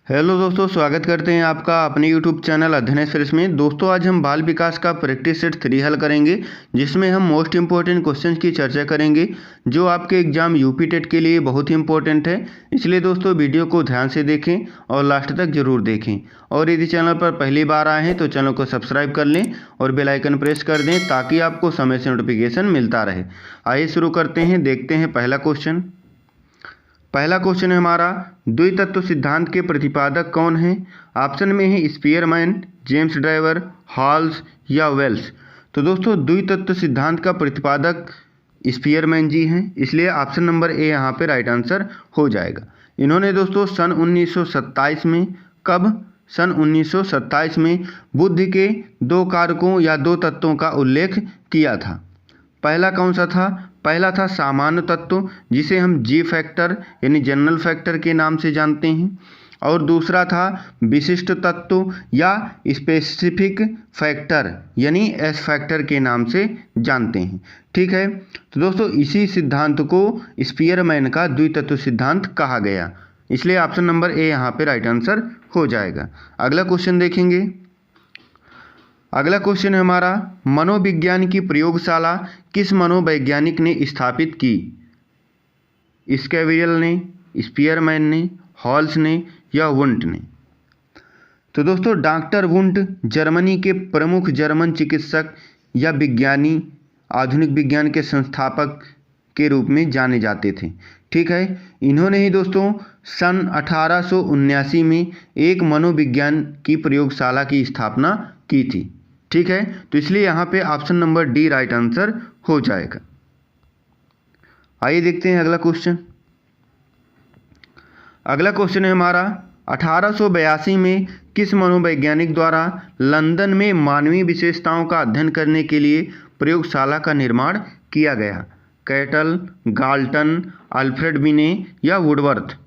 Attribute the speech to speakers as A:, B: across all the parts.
A: Hello दोस्तों, स्वागत करते हैं आपका अपने यूट्यूब चैनल अध्ययन एक्सप्रेस में। दोस्तों आज हम बाल विकास का प्रैक्टिस सेट 3 हल करेंगे, जिसमें हम मोस्ट इंपॉर्टेंट क्वेश्चंस की चर्चा करेंगे जो आपके एग्जाम यूपी टेट के लिए बहुत ही इंपॉर्टेंट है। इसलिए दोस्तों वीडियो को ध्यान से देखें और लास्ट तक जरूर देखें। और यदि चैनल पर पहली बार आए हैं तो चैनल को सब्सक्राइब कर लें और बेल आइकन प्रेस कर दें ताकि आपको समय से नोटिफिकेशन मिलता रहे। आइए शुरू करते हैं, देखते हैं पहला क्वेश्चन है हमारा, द्वितत्व सिद्धांत के प्रतिपादक कौन हैं? ऑप्शन में है स्पीयरमैन, जेम्स ड्राइवर, हॉल्स या वेल्स। तो दोस्तों द्वितत्व सिद्धांत का प्रतिपादक स्पीयरमैन जी हैं, इसलिए ऑप्शन नंबर ए यहाँ पे राइट आंसर हो जाएगा। इन्होंने दोस्तों सन 1927 में, कब? सन 1927 में बुद्धि के 2 कारकों या 2 तत्वों का उल्लेख किया था। पहला कौन सा था? पहला था सामान्य तत्व, जिसे हम जी फैक्टर यानी जनरल फैक्टर के नाम से जानते हैं, और दूसरा था विशिष्ट तत्व या स्पेसिफिक फैक्टर यानी एस फैक्टर के नाम से जानते हैं। ठीक है, तो दोस्तों इसी सिद्धांत को स्पीयरमैन का द्वितत्व सिद्धांत कहा गया, इसलिए ऑप्शन नंबर ए यहाँ पे राइट आंसर हो जाएगा। अगला क्वेश्चन देखेंगे। अगला क्वेश्चन है हमारा, मनोविज्ञान की प्रयोगशाला किस मनोवैज्ञानिक ने स्थापित की? स्केवियल ने, स्पीयरमैन ने, हॉल्स ने या वुंट ने? तो दोस्तों डॉक्टर वुंट जर्मनी के प्रमुख जर्मन चिकित्सक या विज्ञानी, आधुनिक विज्ञान के संस्थापक के रूप में जाने जाते थे। ठीक है, इन्होंने ही दोस्तों सन 1879 में एक मनोविज्ञान की प्रयोगशाला की स्थापना की थी। ठीक है, तो इसलिए यहाँ पे option number D right answer हो जाएगा। आइए देखते हैं अगला क्वेश्चन। अगला क्वेश्चन है हमारा, 1882 में किस मनोवैज्ञानिक द्वारा लंदन में मानवीय विशेषताओं का अध्ययन करने के लिए प्रयोगशाला का निर्माण किया गया? कैटल, गाल्टन, अल्फ्रेड बिने या वुडवर्थ?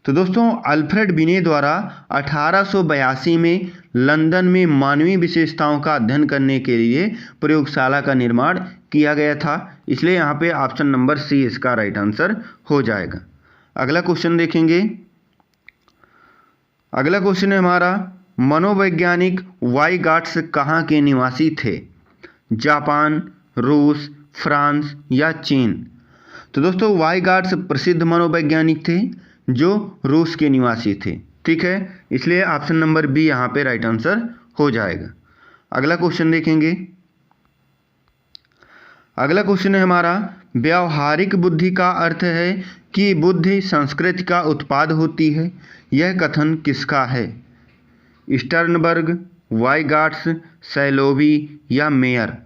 A: तो दोस्तों अल्फ्रेड बिने द्वारा 1882 में लंदन में मानवीय विशेषताओं का अध्ययन करने के लिए प्रयोगशाला का निर्माण किया गया था, इसलिए यहाँ पे ऑप्शन नंबर सी इसका राइट आंसर हो जाएगा। अगला क्वेश्चन देखेंगे। अगला क्वेश्चन है हमारा, मनोवैज्ञानिक वाइगाट्स कहाँ के निवासी थे? जापान, रूस, फ्रांस या चीन? तो दोस्तों वाइगाट्स प्रसिद्ध मनोवैज्ञानिक थे जो रूस के निवासी थे। ठीक है, इसलिए ऑप्शन नंबर बी यहाँ पे राइट आंसर हो जाएगा। अगला क्वेश्चन देखेंगे। अगला क्वेश्चन है हमारा, व्यावहारिक बुद्धि का अर्थ है कि बुद्धि संस्कृति का उत्पाद होती है, यह कथन किसका है? स्टर्नबर्ग, वाइगाट्स, सैलोवी या मेयर?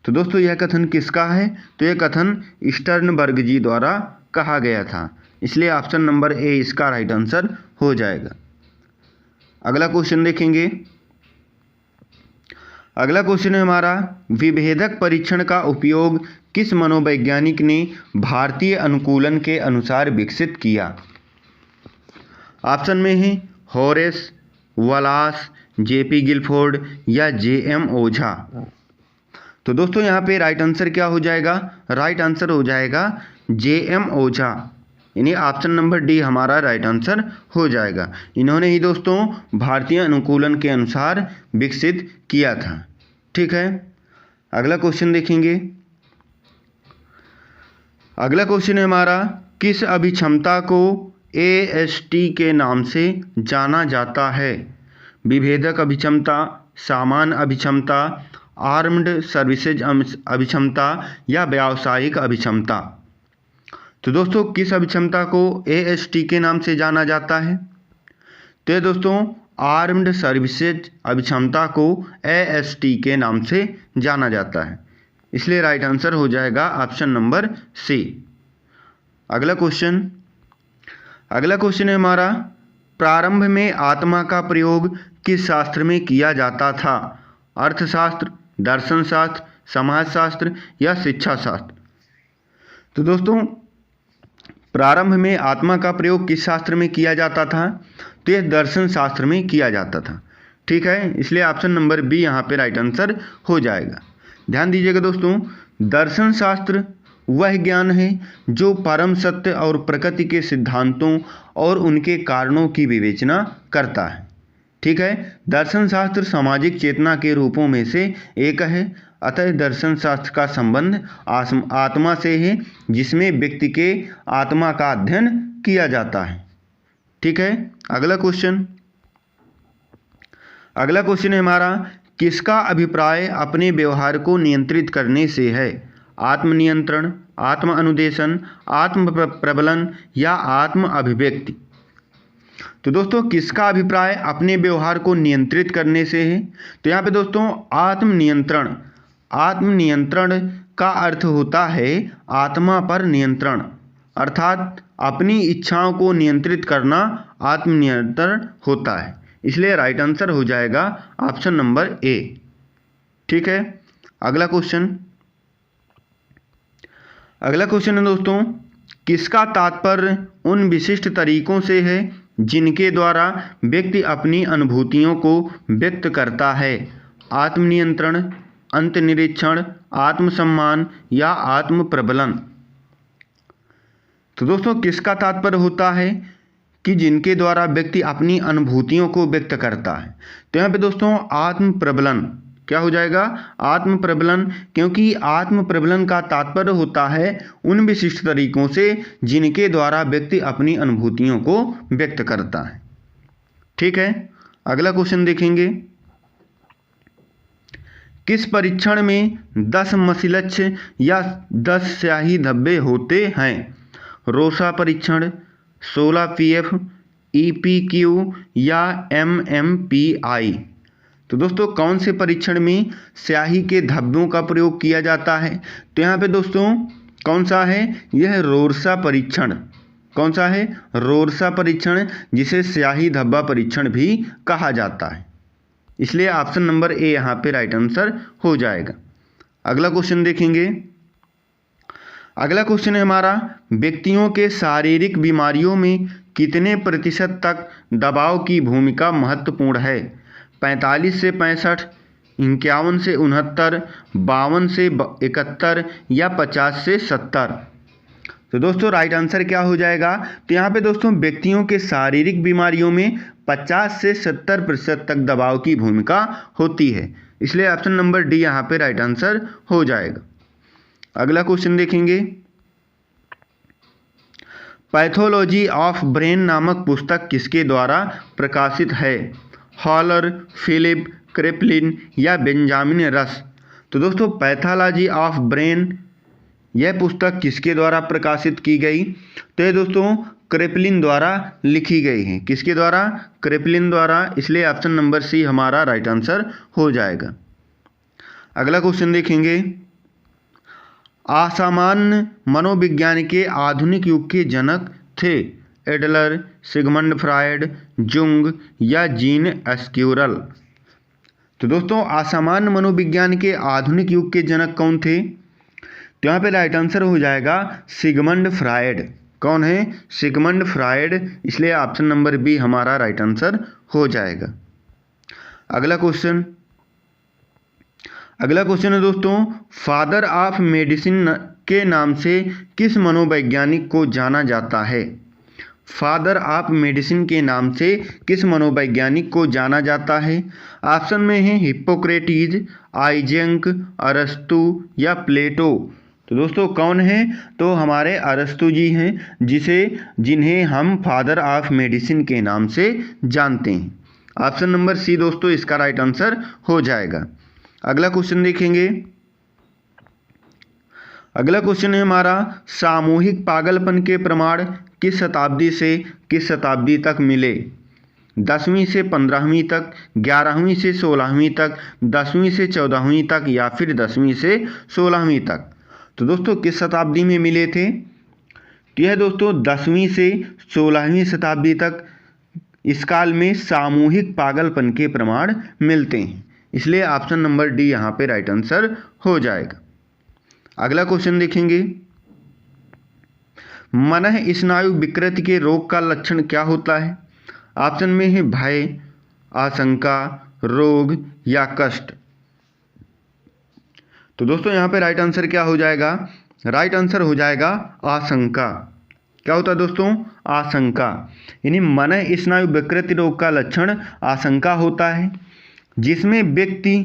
A: तो दोस्तों यह कथन किसका है? तो यह कथन स्टर्नबर्ग जी द्वारा कहा गया था, इसलिए ऑप्शन नंबर ए इसका राइट आंसर हो जाएगा। अगला क्वेश्चन देखेंगे। अगला क्वेश्चन है हमारा, विभेदक परीक्षण का उपयोग किस मनोवैज्ञानिक ने भारतीय अनुकूलन के अनुसार विकसित किया? ऑप्शन में है हॉरेस, वलास, जेपी गिलफोर्ड या जेएम ओझा? तो दोस्तों यहाँ पे राइट आंसर क्या हो जाएगा? राइट आंसर हो जाएगा जेएम ओझा, यानी ऑप्शन नंबर डी हमारा राइट आंसर हो जाएगा। इन्होंने ही दोस्तों भारतीय अनुकूलन के अनुसार विकसित किया था। ठीक है, अगला क्वेश्चन देखेंगे। अगला क्वेश्चन है हमारा, किस अभिक्षमता को एएसटी के नाम से जाना जाता है? विभेदक अभिक्षमता, सामान्य अभिक्षमता, आर्म्ड सर्विसेज अभिक्षमता या व्यावसायिक अभिक्षमता? तो दोस्तों किस अभिक्षमता को एएसटी के नाम से जाना जाता है? तो दोस्तों आर्म्ड सर्विसेज अभिक्षमता को एएसटी के नाम से जाना जाता है, इसलिए राइट आंसर हो जाएगा ऑप्शन नंबर सी। अगला क्वेश्चन है हमारा, प्रारंभ में आत्मा का प्रयोग किस शास्त्र में किया जाता था? अर्थशास्त्र, दर्शन शास्त्र, समाजशास्त्र या शिक्षा शास्त्र? तो दोस्तों प्रारंभ में आत्मा का प्रयोग किस शास्त्र में किया जाता था? तो यह दर्शन शास्त्र में किया जाता था। ठीक है, इसलिए ऑप्शन नंबर बी यहाँ पे राइट आंसर हो जाएगा। ध्यान दीजिएगा दोस्तों, दर्शन शास्त्र वह ज्ञान है जो परम सत्य और प्रकृति के सिद्धांतों और उनके कारणों की विवेचना करता है। ठीक है, दर्शन शास्त्र सामाजिक चेतना के रूपों में से एक है। अतः दर्शन शास्त्र का संबंध आत्मा से है, जिसमें व्यक्ति के आत्मा का अध्ययन किया जाता है। ठीक है, अगला क्वेश्चन है हमारा, किसका अभिप्राय अपने व्यवहार को नियंत्रित करने से है? आत्मनियंत्रण, आत्म अनुदेशन, आत्म प्रबलन या आत्म अभिव्यक्ति? तो दोस्तों किसका अभिप्राय अपने व्यवहार को नियंत्रित करने से है? तो यहाँ पे दोस्तों आत्मनियंत्रण, आत्मनियंत्रण का अर्थ होता है आत्मा पर नियंत्रण, अर्थात अपनी इच्छाओं को नियंत्रित करना आत्मनियंत्रण होता है। इसलिए राइट आंसर हो जाएगा ऑप्शन नंबर ए। ठीक है, अगला क्वेश्चन है दोस्तों, किसका तात्पर्य उन विशिष्ट तरीकों से है जिनके द्वारा व्यक्ति अपनी अनुभूतियों को व्यक्त करता है? आत्मनियंत्रण, अंतर्निरीक्षण, आत्मसम्मान या आत्म प्रबलन? तो दोस्तों किसका तात्पर्य होता है कि जिनके द्वारा व्यक्ति अपनी अनुभूतियों को व्यक्त करता है? तो यहाँ पे दोस्तों आत्म प्रबलन, क्या हो जाएगा? आत्म प्रबलन, क्योंकि आत्म प्रबलन का तात्पर्य होता है उन विशिष्ट तरीकों से जिनके द्वारा व्यक्ति अपनी अनुभूतियों को व्यक्त करता है। ठीक है, अगला क्वेश्चन देखेंगे, किस परीक्षण में 10 मसीलक्ष्य या 10 स्याही धब्बे होते हैं? रोसा परीक्षण, 16 PF, EPQ या MMPI? तो दोस्तों कौन से परीक्षण में स्याही के धब्बों का प्रयोग किया जाता है? तो यहाँ पे दोस्तों कौन सा है? यह रोरसा परीक्षण। कौन सा है? रोरसा परीक्षण, जिसे स्याही धब्बा परीक्षण भी कहा जाता है। इसलिए ऑप्शन नंबर ए यहाँ पे राइट आंसर हो जाएगा। अगला क्वेश्चन देखेंगे, अगला क्वेश्चन है हमारा, व्यक्तियों के शारीरिक बीमारियों में कितने प्रतिशत तक दबाव की भूमिका महत्वपूर्ण है? 45 से 65, 51 से 69, 52 से 71 या 50 से 70? तो दोस्तों राइट आंसर क्या हो जाएगा? तो यहाँ पे दोस्तों व्यक्तियों के शारीरिक बीमारियों में 50 से 70% तक दबाव की भूमिका होती है। इसलिए ऑप्शन नंबर डी यहाँ पे राइट आंसर हो जाएगा। अगला क्वेश्चन देखेंगे, पैथोलॉजी ऑफ ब्रेन नामक पुस्तक किसके द्वारा प्रकाशित है? हॉलर, फिलिप, क्रेपलिन या बेंजामिन रस? तो दोस्तों पैथोलॉजी ऑफ ब्रेन यह पुस्तक किसके द्वारा प्रकाशित की गई? तो ये दोस्तों क्रेपलिन द्वारा लिखी गई है। किसके द्वारा? क्रेपलिन द्वारा। इसलिए ऑप्शन नंबर सी हमारा राइट आंसर हो जाएगा। अगला क्वेश्चन देखेंगे, असामान्य मनोविज्ञान के आधुनिक युग के जनक थे? एडलर, सिगमंड फ्रायड, जुंग या जीन एस्क्यूरल? तो दोस्तों असामान्य मनोविज्ञान के आधुनिक युग के जनक कौन थे? तो यहाँ पे राइट आंसर हो जाएगा सिगमंड फ्रायड। कौन है? Sigmund Freud. इसलिए ऑप्शन नंबर बी हमारा राइट आंसर हो जाएगा। अगला क्वेश्चन है दोस्तों, फादर ऑफ मेडिसिन के नाम से किस मनोवैज्ञानिक को जाना जाता है? फादर ऑफ मेडिसिन के नाम से किस मनोवैज्ञानिक को जाना जाता है? ऑप्शन में है हिप्पोक्रेटिस, आइजेंक, अरस्तु या प्लेटो? तो दोस्तों कौन है? तो हमारे अरस्तु जी हैं, जिन्हें हम फादर ऑफ मेडिसिन के नाम से जानते हैं। ऑप्शन नंबर सी दोस्तों इसका राइट आंसर हो जाएगा। अगला क्वेश्चन देखेंगे, अगला क्वेश्चन है हमारा, सामूहिक पागलपन के प्रमाण किस शताब्दी से किस शताब्दी तक मिले? 10वीं से 15वीं तक, 11वीं से 16वीं तक, 10वीं से 14वीं तक या फिर 10वीं से 16वीं तक? तो दोस्तों किस शताब्दी में मिले थे? तो यह दोस्तों 10वीं से 16वीं शताब्दी तक इस काल में सामूहिक पागलपन के प्रमाण मिलते हैं। इसलिए ऑप्शन नंबर डी यहाँ पे राइट आंसर हो जाएगा। अगला क्वेश्चन देखेंगे, मनः स्नायु विकृति के रोग का लक्षण क्या होता है? ऑप्शन में है भय, आशंका, रोग या कष्ट? तो दोस्तों यहाँ पे राइट आंसर क्या हो जाएगा? राइट आंसर हो जाएगा आशंका। क्या होता है दोस्तों? आशंका। यानी मन स्नायु विकृति रोग का लक्षण आशंका होता है, जिसमें व्यक्ति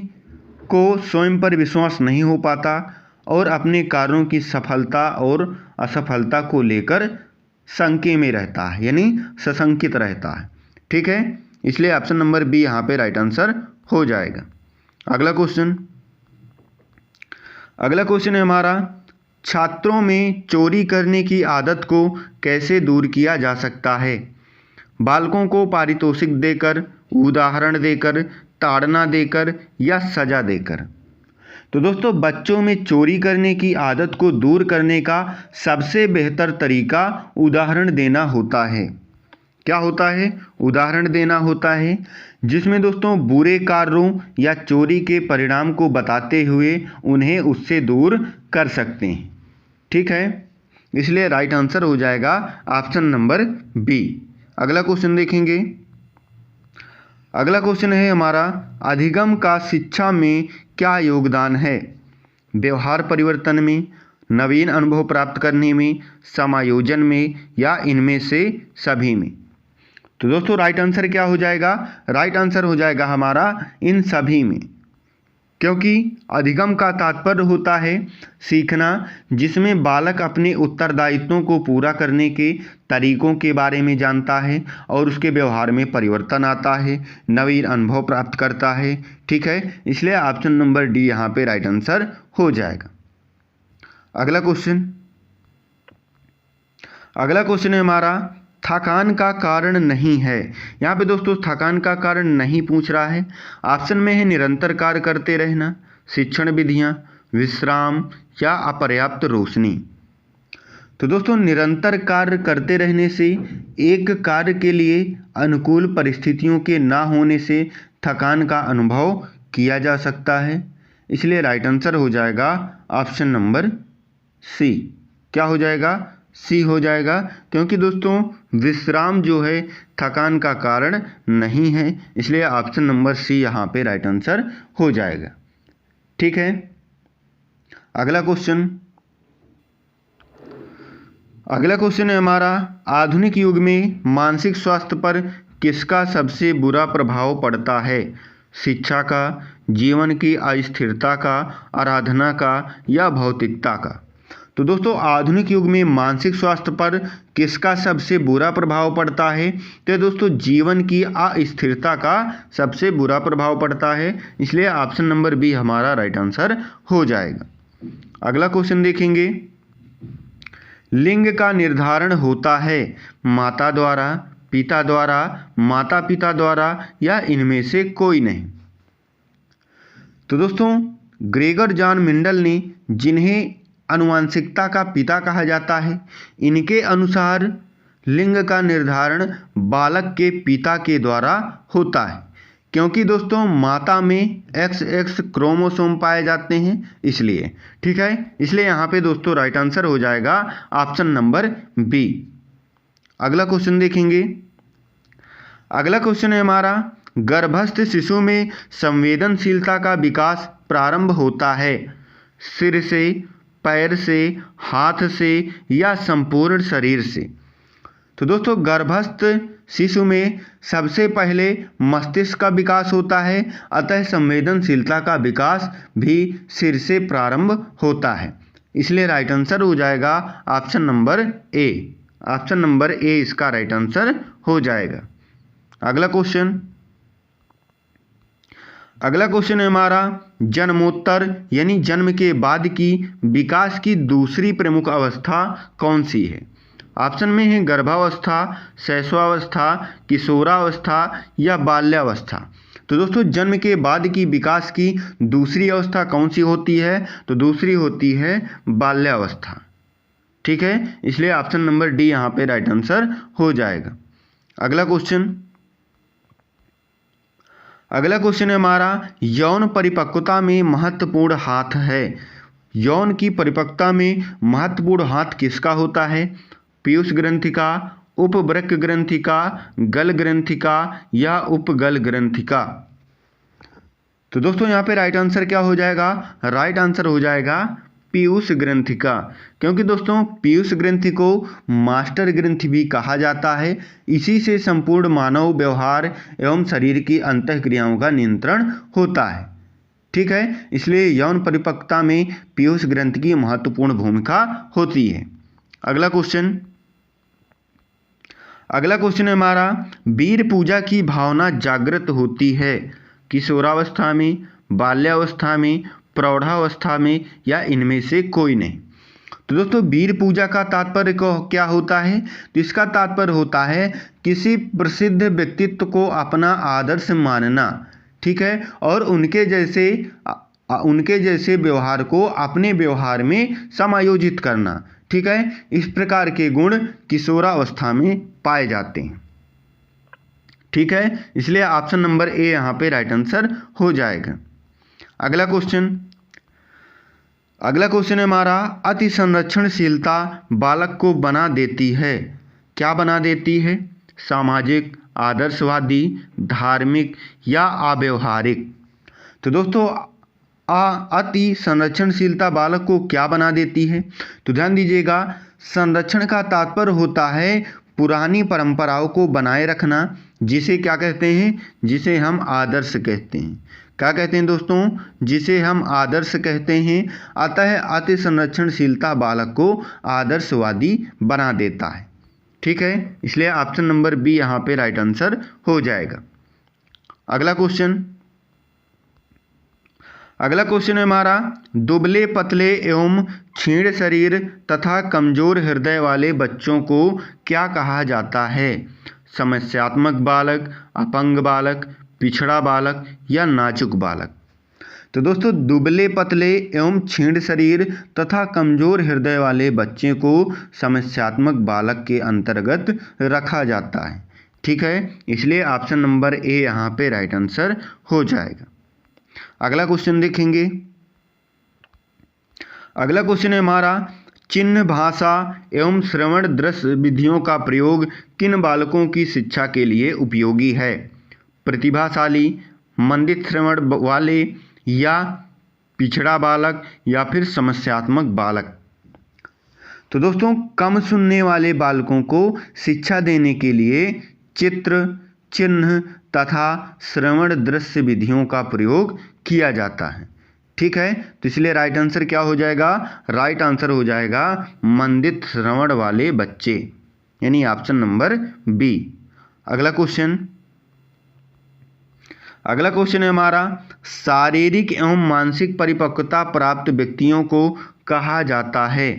A: को स्वयं पर विश्वास नहीं हो पाता और अपने कार्यों की सफलता और असफलता को लेकर शंके में रहता है, यानी सशंकित रहता है। ठीक है, इसलिए ऑप्शन नंबर बी यहाँ पे राइट आंसर हो जाएगा। अगला क्वेश्चन है हमारा, छात्रों में चोरी करने की आदत को कैसे दूर किया जा सकता है? बालकों को पारितोषिक देकर, उदाहरण देकर, ताड़ना देकर या सजा देकर? तो दोस्तों, बच्चों में चोरी करने की आदत को दूर करने का सबसे बेहतर तरीका उदाहरण देना होता है। क्या होता है? उदाहरण देना होता है, जिसमें दोस्तों बुरे कार्यों या चोरी के परिणाम को बताते हुए उन्हें उससे दूर कर सकते हैं। ठीक है, इसलिए राइट आंसर हो जाएगा ऑप्शन नंबर बी। अगला क्वेश्चन देखेंगे। अगला क्वेश्चन है हमारा, अधिगम का शिक्षा में क्या योगदान है? व्यवहार परिवर्तन में, नवीन अनुभव प्राप्त करने में, समायोजन में या इनमें से सभी में? तो दोस्तों, राइट आंसर क्या हो जाएगा? राइट आंसर हो जाएगा हमारा इन सभी में, क्योंकि अधिगम का तात्पर्य होता है सीखना, जिसमें बालक अपने उत्तरदायित्वों को पूरा करने के तरीकों के बारे में जानता है और उसके व्यवहार में परिवर्तन आता है, नवीन अनुभव प्राप्त करता है। ठीक है, इसलिए ऑप्शन नंबर डी यहाँ पे राइट आंसर हो जाएगा। अगला क्वेश्चन है हमारा, थकान का कारण नहीं है। यहाँ पे दोस्तों थकान का कारण नहीं पूछ रहा है। ऑप्शन में है निरंतर कार्य करते रहना, शिक्षण विधियाँ, विश्राम या अपर्याप्त रोशनी। तो दोस्तों, निरंतर कार्य करते रहने से, एक कार्य के लिए अनुकूल परिस्थितियों के ना होने से थकान का अनुभव किया जा सकता है। इसलिए राइट आंसर हो जाएगा ऑप्शन नंबर सी। क्या हो जाएगा? सी हो जाएगा, क्योंकि दोस्तों विश्राम जो है थकान का कारण नहीं है। इसलिए ऑप्शन नंबर सी यहाँ पे राइट आंसर हो जाएगा। ठीक है, अगला क्वेश्चन है हमारा, आधुनिक युग में मानसिक स्वास्थ्य पर किसका सबसे बुरा प्रभाव पड़ता है? शिक्षा का, जीवन की अस्थिरता का, आराधना का या भौतिकता का? तो दोस्तों, आधुनिक युग में मानसिक स्वास्थ्य पर किसका सबसे बुरा प्रभाव पड़ता है? तो दोस्तों, जीवन की अस्थिरता का सबसे बुरा प्रभाव पड़ता है। इसलिए ऑप्शन नंबर बी हमारा राइट आंसर हो जाएगा। अगला क्वेश्चन देखेंगे। लिंग का निर्धारण होता है माता द्वारा, पिता द्वारा, माता पिता द्वारा या इनमें से कोई नहीं? तो दोस्तों, ग्रेगर जॉन मेंडल ने, जिन्हें आनुवंशिकता का पिता कहा जाता है, इनके अनुसार लिंग का निर्धारण बालक के पिता के द्वारा होता है, क्योंकि दोस्तों माता में XX क्रोमोसोम पाए जाते हैं, इसलिए। ठीक है, इसलिए यहाँ पे दोस्तों राइट आंसर हो जाएगा ऑप्शन नंबर बी। अगला क्वेश्चन देखेंगे। अगला क्वेश्चन है हमारा, गर्भस्थ शिशु में संवेदनशीलता का विकास प्रारंभ होता है सिर से, पैर से, हाथ से या संपूर्ण शरीर से? तो दोस्तों, गर्भस्थ शिशु में सबसे पहले मस्तिष्क का विकास होता है, अतः संवेदनशीलता का विकास भी सिर से प्रारंभ होता है। इसलिए राइट आंसर हो जाएगा option number A. Option number A इसका राइट आंसर हो जाएगा। अगला क्वेश्चन है हमारा, जन्मोत्तर यानी जन्म के बाद की विकास की दूसरी प्रमुख अवस्था कौन सी है? ऑप्शन में है गर्भावस्था, शैशवावस्था, किशोरावस्था या बाल्यावस्था। तो दोस्तों, जन्म के बाद की विकास की दूसरी अवस्था कौन सी होती है? तो दूसरी होती है बाल्यावस्था। ठीक है, इसलिए ऑप्शन नंबर डी यहाँ पे राइट आंसर हो जाएगा। अगला क्वेश्चन है हमारा, यौन परिपक्वता में महत्वपूर्ण हाथ है। यौन की परिपक्वता में महत्वपूर्ण हाथ किसका होता है? पीयूष ग्रंथि का, उपवृक्क ग्रंथि का, गल ग्रंथि का या उपगल ग्रंथि का? तो दोस्तों, यहाँ पे राइट आंसर क्या हो जाएगा? राइट आंसर हो जाएगा पीयूष ग्रंथि का, क्योंकि दोस्तों पीयूष ग्रंथि को मास्टर ग्रंथि भी कहा जाता है। इसी से संपूर्ण मानव व्यवहार एवं शरीर की अंतःक्रियाओं का नियंत्रण होता है। ठीक है, इसलिए यौन परिपक्वता में पीयूष ग्रंथि की महत्वपूर्ण भूमिका होती है। अगला क्वेश्चन है हमारा, वीर पूजा की भावना जागृत होती है किशोरावस्था में, बाल्यावस्था में, प्रौढ़ावस्था में या इनमें से कोई नहीं। तो दोस्तों वीर पूजा का तात्पर्य क्या होता है? तो इसका तात्पर्य होता है किसी प्रसिद्ध व्यक्तित्व को अपना आदर्श मानना, ठीक है, और उनके जैसे व्यवहार को अपने व्यवहार में समायोजित करना। ठीक है, इस प्रकार के गुण किशोरावस्था में पाए जाते हैं। ठीक है, इसलिए ऑप्शन नंबर ए यहाँ पे राइट आंसर हो जाएगा। अगला क्वेश्चन है हमारा, अति संरक्षणशीलता बालक को बना देती है। क्या बना देती है? सामाजिक, आदर्शवादी, धार्मिक या अव्यवहारिक। तो दोस्तों अति संरक्षणशीलता बालक को क्या बना देती है? तो ध्यान दीजिएगा, संरक्षण का तात्पर्य होता है पुरानी परंपराओं को बनाए रखना, जिसे क्या कहते हैं? जिसे हम आदर्श कहते हैं। क्या कहते हैं दोस्तों? जिसे हम आदर्श कहते हैं। अतः अति संरक्षणशीलता बालक को आदर्शवादी बना देता है। ठीक है, इसलिए ऑप्शन नंबर बी यहाँ पे राइट आंसर हो जाएगा। अगला क्वेश्चन है हमारा, दुबले पतले एवं क्षीण शरीर तथा कमजोर हृदय वाले बच्चों को क्या कहा जाता है? समस्यात्मक बालक, अपंग बालक, पिछड़ा बालक या नाजुक बालक। तो दोस्तों दुबले पतले एवं क्षीण शरीर तथा कमजोर हृदय वाले बच्चे को समस्यात्मक बालक के अंतर्गत रखा जाता है। ठीक है, इसलिए ऑप्शन नंबर ए यहाँ पे राइट आंसर हो जाएगा। अगला क्वेश्चन देखेंगे। अगला क्वेश्चन है हमारा, चिन्ह भाषा एवं श्रवण दृश्य विधियों का प्रयोग किन बालकों की शिक्षा के लिए उपयोगी है? प्रतिभाशाली, मंदित श्रवण वाले या पिछड़ा बालक या फिर समस्यात्मक बालक। तो दोस्तों कम सुनने वाले बालकों को शिक्षा देने के लिए चित्र, चिन्ह तथा श्रवण दृश्य विधियों का प्रयोग किया जाता है। ठीक है, तो इसलिए राइट आंसर क्या हो जाएगा? राइट आंसर हो जाएगा मंदित श्रवण वाले बच्चे, यानी ऑप्शन नंबर बी। अगला क्वेश्चन है हमारा, शारीरिक एवं मानसिक परिपक्वता प्राप्त व्यक्तियों को कहा जाता है।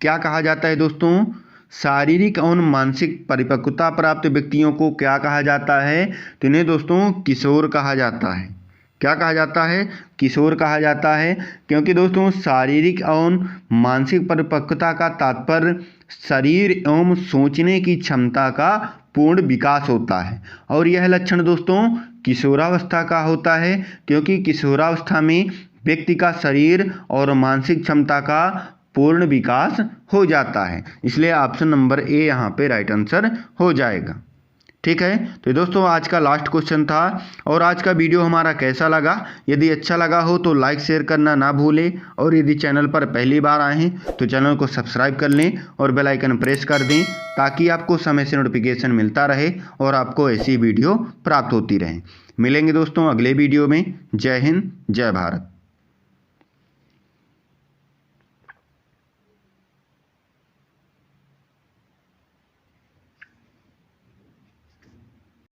A: क्या कहा जाता है दोस्तों? शारीरिक एवं मानसिक परिपक्वता प्राप्त व्यक्तियों को क्या कहा जाता है? तो इन्हें दोस्तों किशोर कहा जाता है। क्या कहा जाता है? किशोर कहा जाता है, क्योंकि दोस्तों शारीरिक एवं मानसिक परिपक्वता का तात्पर्य शरीर एवं सोचने की क्षमता का पूर्ण विकास होता है, और यह लक्षण दोस्तों किशोरावस्था का होता है, क्योंकि किशोरावस्था में व्यक्ति का शरीर और मानसिक क्षमता का पूर्ण विकास हो जाता है। इसलिए ऑप्शन नंबर ए यहाँ पे राइट आंसर हो जाएगा। ठीक है, तो दोस्तों आज का लास्ट क्वेश्चन था। और आज का वीडियो हमारा कैसा लगा? यदि अच्छा लगा हो तो लाइक शेयर करना ना भूलें, और यदि चैनल पर पहली बार आए हैं तो चैनल को सब्सक्राइब कर लें और बेल आइकन प्रेस कर दें, ताकि आपको समय से नोटिफिकेशन मिलता रहे और आपको ऐसी वीडियो प्राप्त होती रहे। मिलेंगे दोस्तों अगले वीडियो में। जय हिंद, जय भारत।